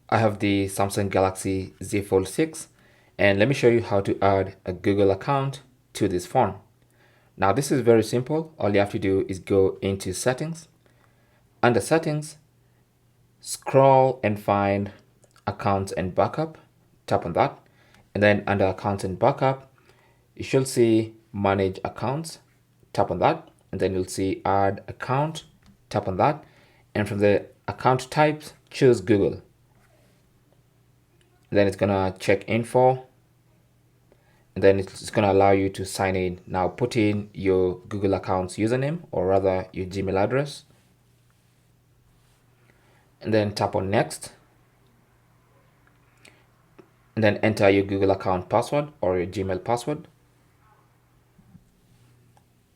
I have the Samsung Galaxy Z Fold 6, and let me show you how to add a Google account to this phone. Now this is very simple. All you have to do is go into settings. Under settings, scroll and find accounts and backup. Tap on that. And then under accounts and backup, you should see manage accounts. Tap on that. And then you'll see add account. Tap on that. And from the account types, choose Google. Then it's gonna check info, and then it's gonna allow you to sign in. Now put in your Google account's username, or rather your Gmail address, and then tap on next, and then enter your Google account password or your Gmail password,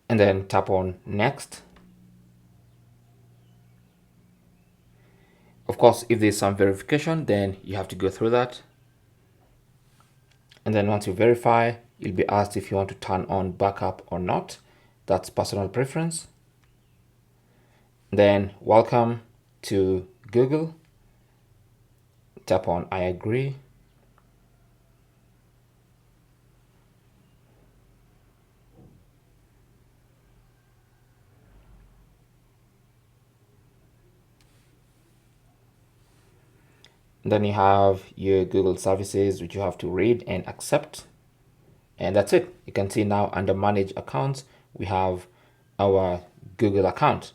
and then tap on next. Of course, if there's some verification, then you have to go through that. And then once you verify, you'll be asked if you want to turn on backup or not. That's personal preference. Then welcome to Google. Tap on I agree. Then you have your Google services, which you have to read and accept. And that's it. You can see now under manage accounts, we have our Google account.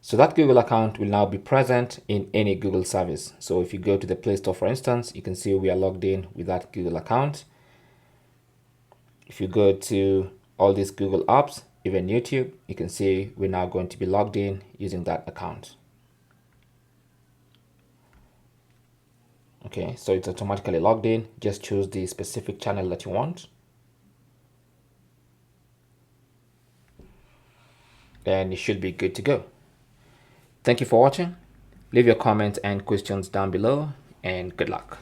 So that Google account will now be present in any Google service. So if you go to the Play Store, for instance, you can see we are logged in with that Google account. If you go to all these Google apps, even YouTube, you can see we're now going to be logged in using that account. Okay, so it's automatically logged in. Just choose the specific channel that you want. And you should be good to go. Thank you for watching. Leave your comments and questions down below, and good luck.